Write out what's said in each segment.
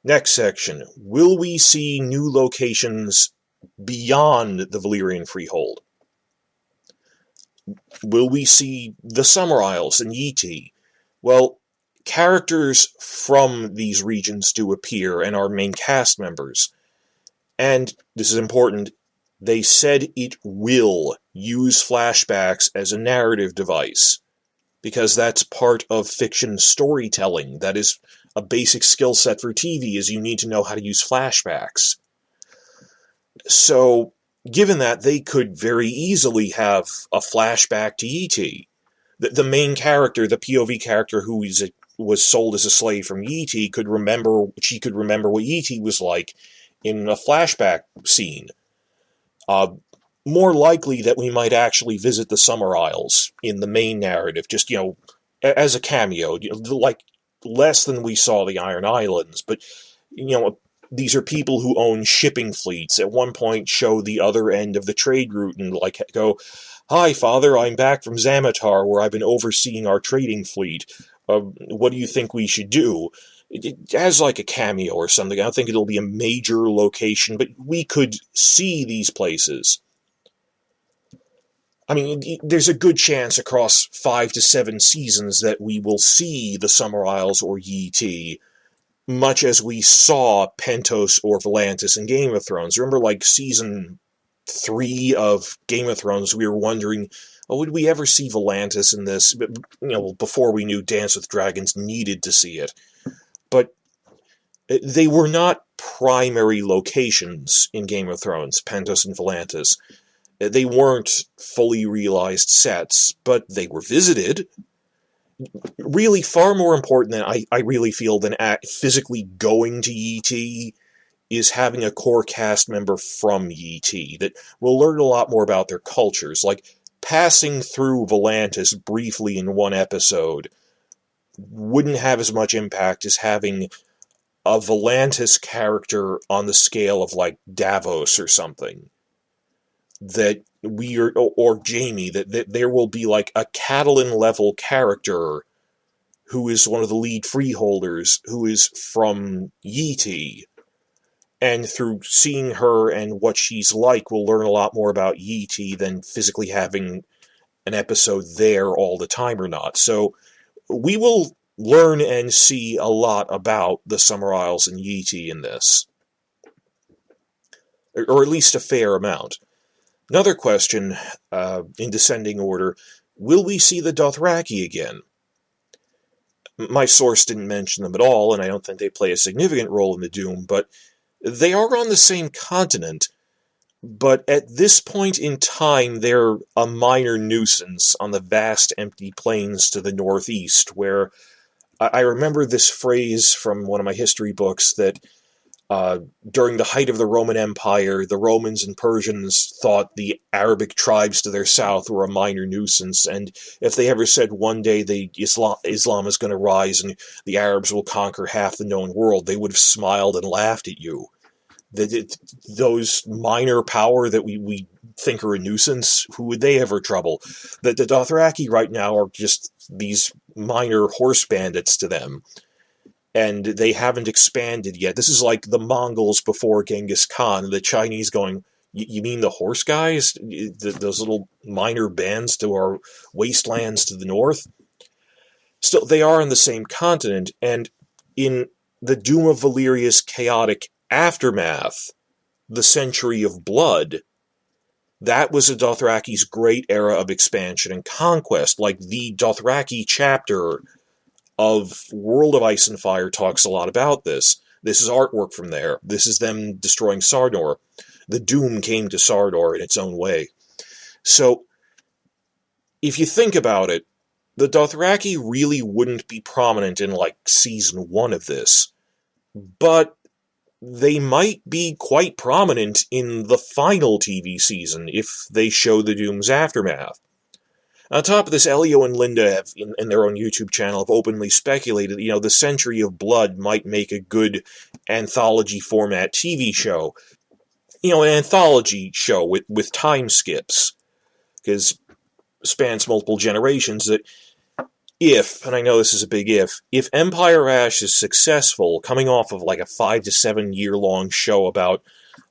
Next section. Will we see new locations beyond the Valyrian Freehold? Will we see the Summer Isles and Yeti? Well, characters from these regions do appear and are main cast members. And, this is important, they said it will use flashbacks as a narrative device, because that's part of fiction storytelling. That is a basic skill set for TV, is you need to know how to use flashbacks. So, given that, they could very easily have a flashback to E.T. The main character, the POV character who was sold as a slave from E.T. could remember what E.T. was like in a flashback scene. More likely that we might actually visit the Summer Isles in the main narrative, just, as a cameo, like less than we saw the Iron Islands, but, these are people who own shipping fleets. At one point, show the other end of the trade route and, go, "Hi, Father, I'm back from Zamatar, where I've been overseeing our trading fleet. What do you think we should do?" As like a cameo or something. I don't think it'll be a major location, but we could see these places. I mean, there's a good chance across 5 to 7 seasons that we will see the Summer Isles or Yeti, much as we saw Pentos or Volantis in Game of Thrones. Remember, season 3 of Game of Thrones, we were wondering, would we ever see Volantis in this? But, before we knew Dance with Dragons needed to see it. But they were not primary locations in Game of Thrones, Pentos and Volantis. They weren't fully realized sets, but they were visited. Really, far more important than I really feel than physically going to E.T. is having a core cast member from E.T. that will learn a lot more about their cultures. Like, passing through Volantis briefly in one episode wouldn't have as much impact as having a Volantis character on the scale of, Davos or something. That or Jamie, that there will be, a Catelyn-level character who is one of the lead freeholders, who is from Yeti. And through seeing her and what she's like, we'll learn a lot more about Yeti than physically having an episode there all the time or not. So, we will learn and see a lot about the Summer Isles and Yeti in this. Or at least a fair amount. Another question, in descending order, will we see the Dothraki again? My source didn't mention them at all, and I don't think they play a significant role in the Doom, but they are on the same continent, but at this point in time, they're a minor nuisance on the vast empty plains to the northeast, where I remember this phrase from one of my history books that during the height of the Roman Empire, the Romans and Persians thought the Arabic tribes to their south were a minor nuisance, and if they ever said one day Islam is going to rise and the Arabs will conquer half the known world, they would have smiled and laughed at you. Those minor power that we think are a nuisance, who would they ever trouble? The Dothraki right now are just these minor horse bandits to them. And they haven't expanded yet. This is like the Mongols before Genghis Khan, the Chinese going, you mean the horse guys? Those little minor bands to our wastelands to the north? Still, they are on the same continent, and in the Doom of Valyria's chaotic aftermath, the Century of Blood, that was the Dothraki's great era of expansion and conquest. Like, the Dothraki chapter of World of Ice and Fire talks a lot about this. This is artwork from there. This is them destroying Sardor. The Doom came to Sardor in its own way. So, if you think about it, the Dothraki really wouldn't be prominent in, Season 1 of this. But they might be quite prominent in the final TV season if they show the Doom's aftermath. On top of this, Elio and Linda have, in their own YouTube channel, have openly speculated, the Century of Blood might make a good anthology format TV show. An anthology show with time skips, because it spans multiple generations, that if, and I know this is a big if Empire Ash is successful, coming off of like a 5 to 7 year long show about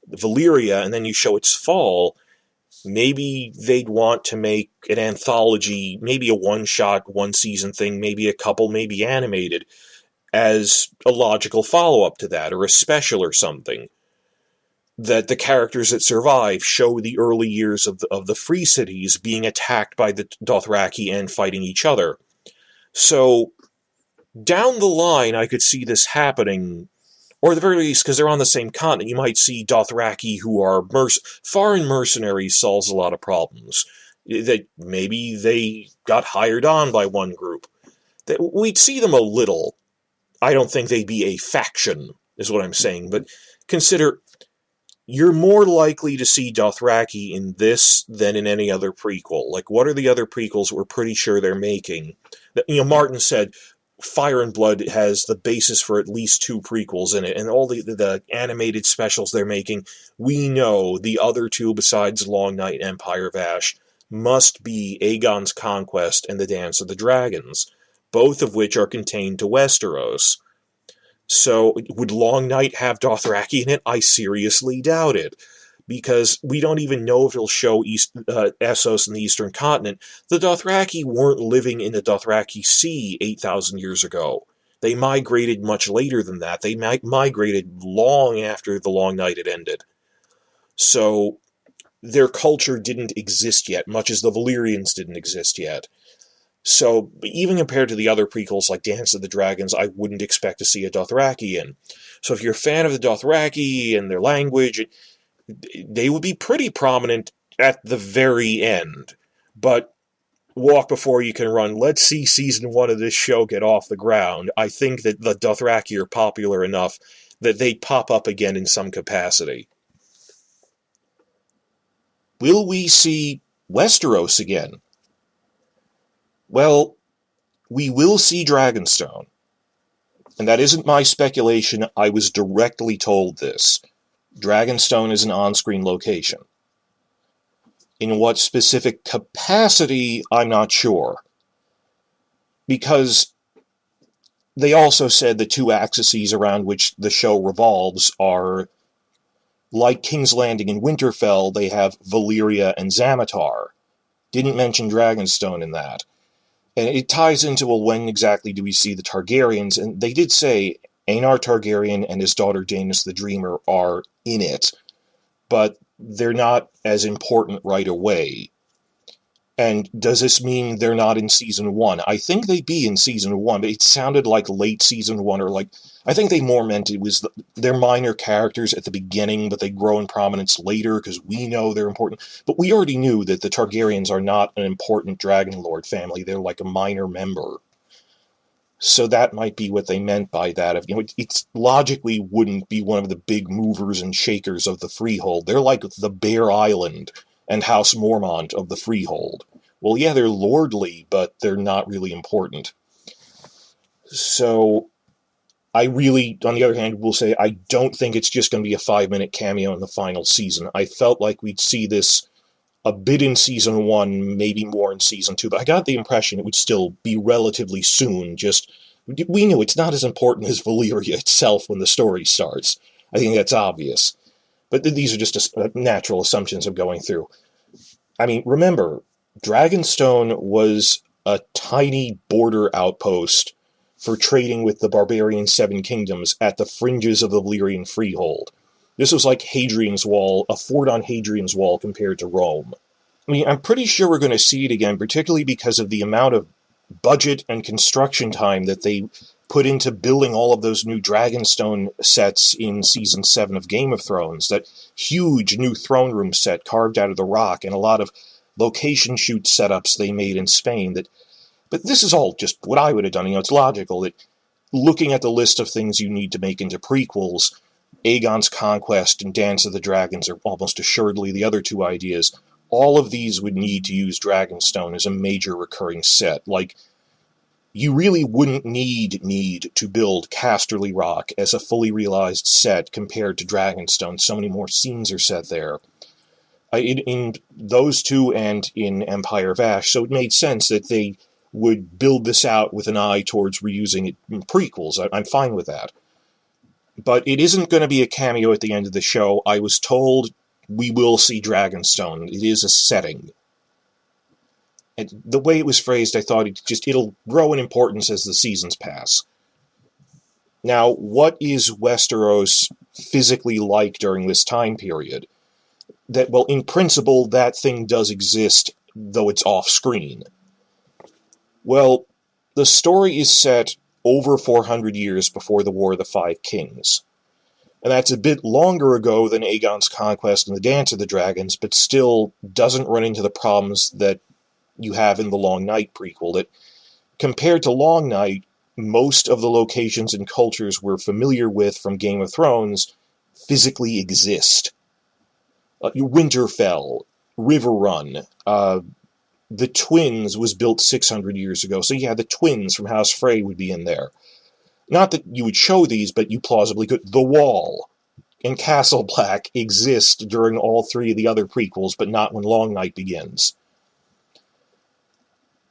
Valyria, and then you show its fall, maybe they'd want to make an anthology, maybe a one-shot, one-season thing, maybe a couple, maybe animated, as a logical follow-up to that, or a special or something. That the characters that survive show the early years of the Free Cities being attacked by the Dothraki and fighting each other. So, down the line, I could see this happening, or at the very least, because they're on the same continent, you might see Dothraki who are foreign mercenaries solves a lot of problems. That maybe they got hired on by one group. We'd see them a little. I don't think they'd be a faction, is what I'm saying, but consider, you're more likely to see Dothraki in this than in any other prequel. Like, what are the other prequels we're pretty sure they're making? Martin said Fire and Blood has the basis for at least 2 prequels in it, and all the animated specials they're making, we know the other 2 besides Long Night and Empire of Ash must be Aegon's Conquest and the Dance of the Dragons, both of which are contained to Westeros. So, would Long Night have Dothraki in it? I seriously doubt it. Because we don't even know if it'll show Essos in the Eastern Continent. The Dothraki weren't living in the Dothraki Sea 8,000 years ago. They migrated much later than that. They migrated long after the Long Night had ended. So, their culture didn't exist yet, much as the Valyrians didn't exist yet. So, even compared to the other prequels like Dance of the Dragons, I wouldn't expect to see a Dothraki in. So if you're a fan of the Dothraki and their language, they would be pretty prominent at the very end. But walk before you can run. Let's see season 1 of this show get off the ground. I think that the Dothraki are popular enough that they'd pop up again in some capacity. Will we see Westeros again? Well, we will see Dragonstone. And that isn't my speculation, I was directly told this. Dragonstone is an on-screen location. In what specific capacity, I'm not sure. Because they also said the 2 axes around which the show revolves are, like King's Landing and Winterfell, they have Valyria and Xanatar. Didn't mention Dragonstone in that. And it ties into, well, when exactly do we see the Targaryens? And they did say Aenar Targaryen and his daughter Daenerys the Dreamer are in it, but they're not as important right away. And does this mean they're not in Season 1? I think they'd be in Season 1, but it sounded like late Season 1, or like, I think they more meant it was they're minor characters at the beginning, but they grow in prominence later, because we know they're important. But we already knew that the Targaryens are not an important Dragon Lord family. They're like a minor member. So that might be what they meant by that. It logically wouldn't be one of the big movers and shakers of the Freehold. They're like the Bear Island and House Mormont of the Freehold. Well, yeah, they're lordly, but they're not really important. So, I really, on the other hand, will say I don't think it's just going to be a 5-minute cameo in the final season. I felt like we'd see this a bit in Season 1, maybe more in Season 2, but I got the impression it would still be relatively soon. Just, we knew it's not as important as Valyria itself when the story starts. I think that's obvious. But these are just natural assumptions I'm going through. I mean, remember, Dragonstone was a tiny border outpost for trading with the barbarian Seven Kingdoms at the fringes of the Valyrian Freehold. This was like Hadrian's Wall, a fort on Hadrian's Wall compared to Rome. I mean, I'm pretty sure we're going to see it again, particularly because of the amount of budget and construction time that they put into building all of those new Dragonstone sets in Season 7 of Game of Thrones. That huge new throne room set carved out of the rock, and a lot of location shoot setups they made in Spain. But this is all just what I would have done. It's logical that looking at the list of things you need to make into prequels, Aegon's Conquest and Dance of the Dragons are almost assuredly the other 2 ideas. All of these would need to use Dragonstone as a major recurring set. Like, you really wouldn't need to build Casterly Rock as a fully realized set compared to Dragonstone. So many more scenes are set there. In those 2 and in Empire of Ash, so it made sense that they would build this out with an eye towards reusing it in prequels. I'm fine with that. But it isn't going to be a cameo at the end of the show. I was told we will see Dragonstone. It is a setting. And the way it was phrased, I thought it'll grow in importance as the seasons pass. Now, what is Westeros physically like during this time period? Well, in principle, that thing does exist, though it's off-screen. Well, the story is set over 400 years before the War of the Five Kings. And that's a bit longer ago than Aegon's conquest and the Dance of the Dragons, but still doesn't run into the problems that you have in the Long Night prequel. That, compared to Long Night, most of the locations and cultures we're familiar with from Game of Thrones physically exist. Winterfell, Riverrun, the Twins was built 600 years ago, so yeah, the Twins from House Frey would be in there. Not that you would show these, but you plausibly could. The Wall and Castle Black exist during all three of the other prequels, but not when Long Night begins.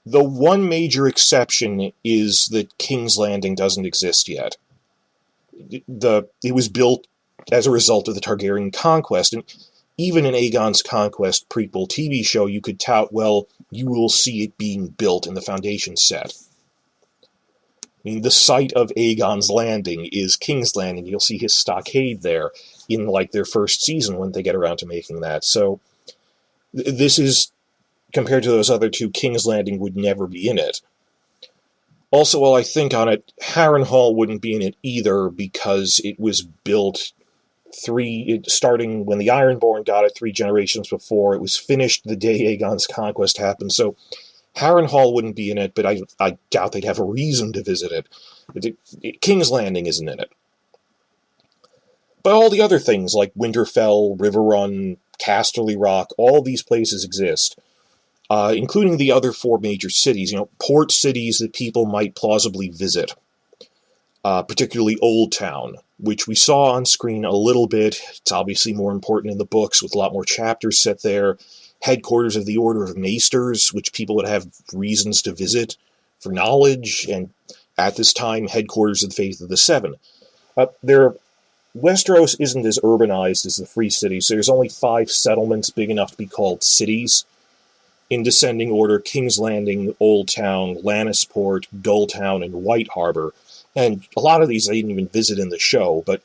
The one major exception is that King's Landing doesn't exist yet. It was built as a result of the Targaryen conquest, and even in Aegon's Conquest prequel TV show, you could tout, well, you will see it being built in the foundation set. I mean, the site of Aegon's Landing is King's Landing. You'll see his stockade there in, like, their first season when they get around to making that. So, this is, compared to those other two, King's Landing would never be in it. Also, while I think on it, Harrenhal wouldn't be in it either, because it was built starting when the Ironborn got it 3 generations before. It was finished the day Aegon's Conquest happened, so Harrenhal wouldn't be in it, but I doubt they'd have a reason to visit it. King's Landing isn't in it. But all the other things, like Winterfell, Riverrun, Casterly Rock, all these places exist, including the other 4 major cities, port cities that people might plausibly visit, particularly Old Town, which we saw on screen a little bit. It's obviously more important in the books, with a lot more chapters set there. Headquarters of the Order of Maesters, which people would have reasons to visit for knowledge, and at this time, headquarters of the Faith of the Seven. Westeros isn't as urbanized as the Free Cities, so there's only 5 settlements big enough to be called cities. In descending order: King's Landing, Old Town, Lannisport, Gulltown, and White Harbor. And a lot of these I didn't even visit in the show, but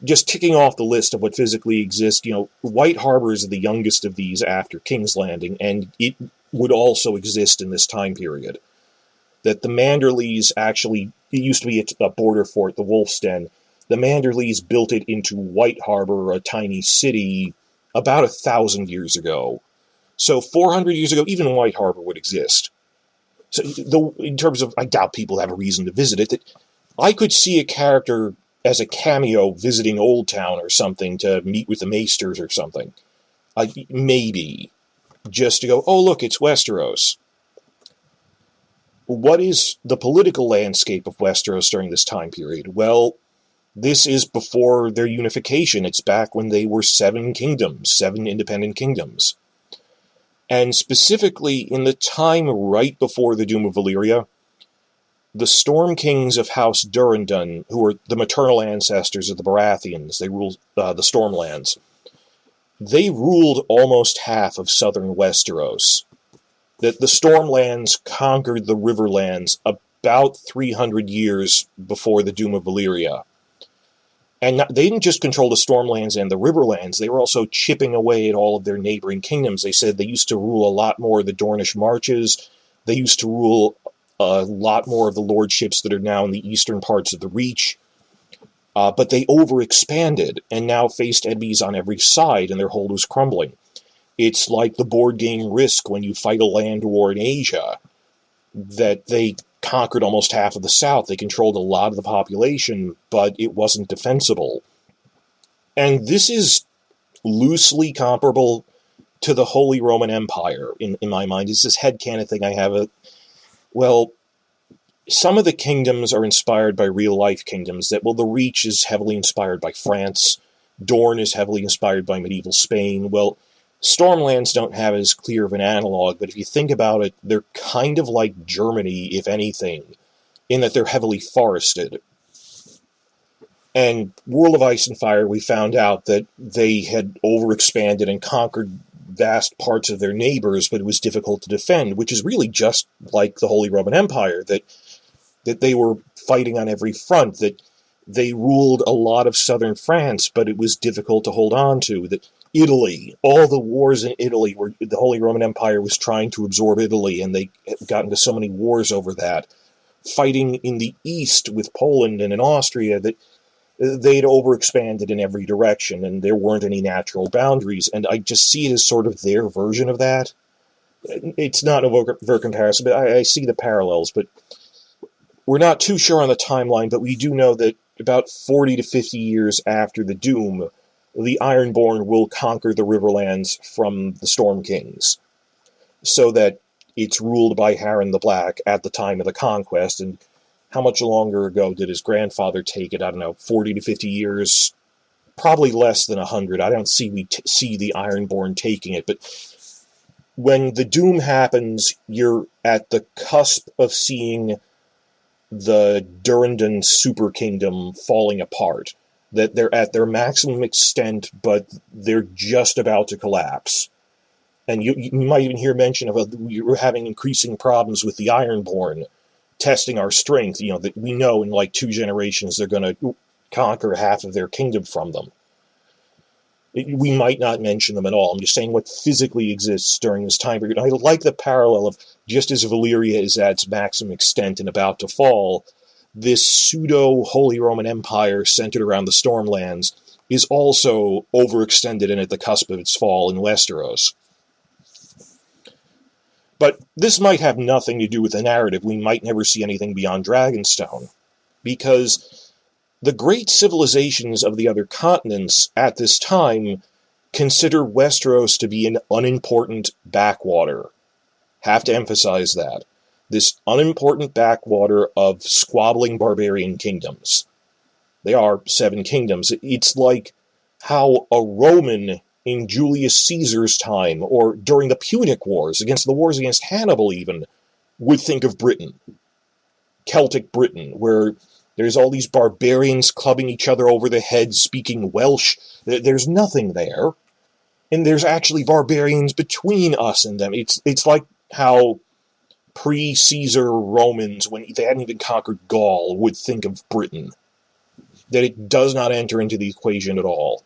just ticking off the list of what physically exists, White Harbor is the youngest of these after King's Landing, and it would also exist in this time period. That the Manderleys it used to be a border fort, the Wolf's Den. The Manderleys built it into White Harbor, a tiny city, about 1,000 years ago. So 400 years ago, even White Harbor would exist. So in terms of, I doubt people have a reason to visit it, that I could see a character as a cameo visiting Old Town or something to meet with the Maesters or something. Maybe. Just to go, oh look, it's Westeros. What is the political landscape of Westeros during this time period? Well, this is before their unification. It's back when they were 7 kingdoms, 7 independent kingdoms. And specifically, in the time right before the Doom of Valyria, the Storm Kings of House Durrandon, who were the maternal ancestors of the Baratheons, they ruled the Stormlands, they ruled almost half of southern Westeros. That the Stormlands conquered the Riverlands about 300 years before the Doom of Valyria. And they didn't just control the Stormlands and the Riverlands, they were also chipping away at all of their neighboring kingdoms. They said they used to rule a lot more of the Dornish Marches, they used to rule a lot more of the lordships that are now in the eastern parts of the Reach, but they overexpanded and now faced enemies on every side, and their hold was crumbling. It's like the board game Risk when you fight a land war in Asia, that they conquered almost half of the south. They controlled a lot of the population, but it wasn't defensible. And this is loosely comparable to the Holy Roman Empire, in my mind. It's this headcanon thing I have. Well, some of the kingdoms are inspired by real-life kingdoms. The Reach is heavily inspired by France. Dorne is heavily inspired by medieval Spain. Well, Stormlands don't have as clear of an analog, but if you think about it, they're kind of like Germany, if anything, in that they're heavily forested. And World of Ice and Fire, we found out that they had overexpanded and conquered vast parts of their neighbors, but it was difficult to defend, which is really just like the Holy Roman Empire, that they were fighting on every front, that they ruled a lot of southern France, but it was difficult to hold on to, that Italy, all the wars in Italy, where the Holy Roman Empire was trying to absorb Italy, and they got into so many wars over that. Fighting in the east with Poland and in Austria, that they'd overexpanded in every direction, and there weren't any natural boundaries, and I just see it as sort of their version of that. It's not a fair comparison, but I see the parallels, but we're not too sure on the timeline, but we do know that about 40 to 50 years after the Doom, the Ironborn will conquer the Riverlands from the Storm Kings, so that it's ruled by Harren the Black at the time of the conquest, and how much longer ago did his grandfather take it? I don't know, 40 to 50 years? Probably less than 100. I don't see the Ironborn taking it, but when the Doom happens, you're at the cusp of seeing the Durrandon super kingdom falling apart. That they're at their maximum extent, but they're just about to collapse. And you might even hear mention of we're having increasing problems with the Ironborn, testing our strength, that we know in like 2 generations they're going to conquer half of their kingdom from them. We might not mention them at all. I'm just saying what physically exists during this time period. I like the parallel of, just as Valyria is at its maximum extent and about to fall, this pseudo-Holy Roman Empire centered around the Stormlands is also overextended and at the cusp of its fall in Westeros. But this might have nothing to do with the narrative. We might never see anything beyond Dragonstone, because the great civilizations of the other continents at this time consider Westeros to be an unimportant backwater. Have to emphasize that. This unimportant backwater of squabbling barbarian kingdoms. They are 7 kingdoms. It's like how a Roman in Julius Caesar's time, or during the Punic Wars, the wars against Hannibal even, would think of Britain. Celtic Britain, where there's all these barbarians clubbing each other over the head, speaking Welsh. There's nothing there. And there's actually barbarians between us and them. It's like how pre-Caesar Romans, when they hadn't even conquered Gaul, would think of Britain. That it does not enter into the equation at all.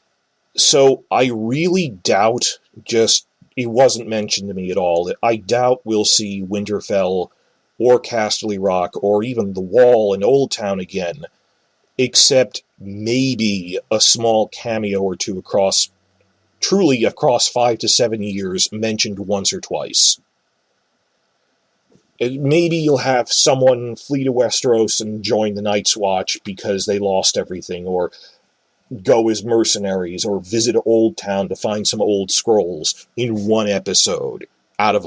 So I really doubt, it wasn't mentioned to me at all, that I doubt we'll see Winterfell or Casterly Rock or even the Wall in Old Town again, except maybe a small cameo or two across 5 to 7 years, mentioned once or twice. Maybe you'll have someone flee to Westeros and join the Night's Watch because they lost everything, or go as mercenaries, or visit Old Town to find some old scrolls in one episode out of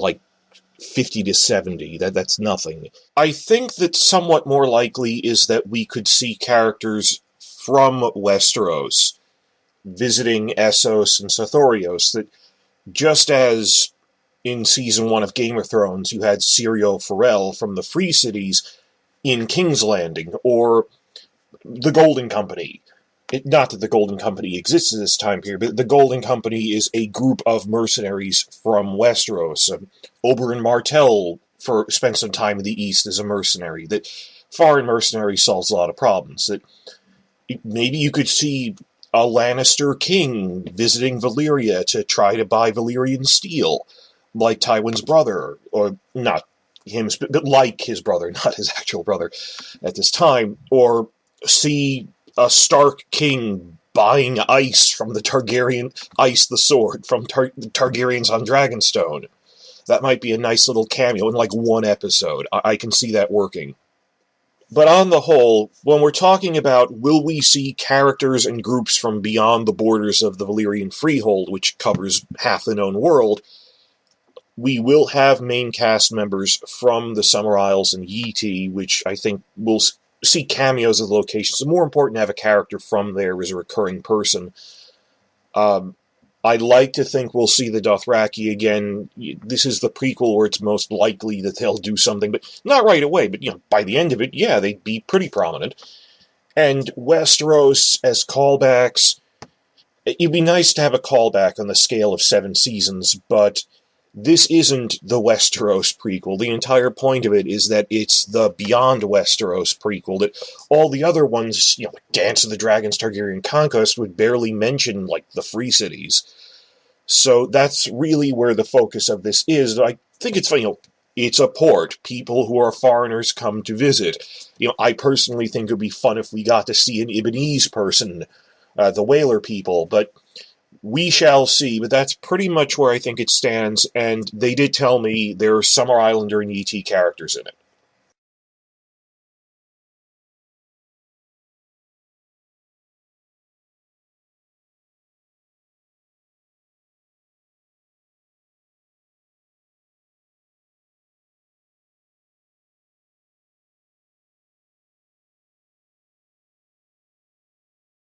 50 to 70. That's nothing. I think that somewhat more likely is that we could see characters from Westeros visiting Essos and Sothorios, that just as in Season 1 of Game of Thrones you had Syrio Forel from the Free Cities in King's Landing, or the Golden Company. Not that the Golden Company exists at this time period, but the Golden Company is a group of mercenaries from Westeros. Oberyn Martell spent some time in the East as a mercenary. That foreign mercenary solves a lot of problems. That maybe you could see a Lannister king visiting Valyria to try to buy Valyrian steel, like Tywin's brother, or not him, but like his brother, not his actual brother at this time, or see a Stark king buying ice from the Ice the Sword, from the Targaryens on Dragonstone. That might be a nice little cameo in one episode. I can see that working. But on the whole, when we're talking about will we see characters and groups from beyond the borders of the Valyrian Freehold, which covers half the known world, we will have main cast members from the Summer Isles and Yeeti, which I think will see cameos of the locations. It's more important to have a character from there as a recurring person. I'd like to think we'll see the Dothraki again. This is the prequel where it's most likely that they'll do something, but not right away. But by the end of it, yeah, they'd be pretty prominent. And Westeros as callbacks, it'd be nice to have a callback on the scale of 7 seasons, but this isn't the Westeros prequel. The entire point of it is that it's the Beyond Westeros prequel, that all the other ones, Dance of the Dragons, Targaryen Conquest, would barely mention, the Free Cities. So that's really where the focus of this is. I think it's funny, it's a port. People who are foreigners come to visit. I personally think it would be fun if we got to see an Ibonese person, the Whaler people, but we shall see. But that's pretty much where I think it stands, and they did tell me there are Summer Islander and ET characters in it.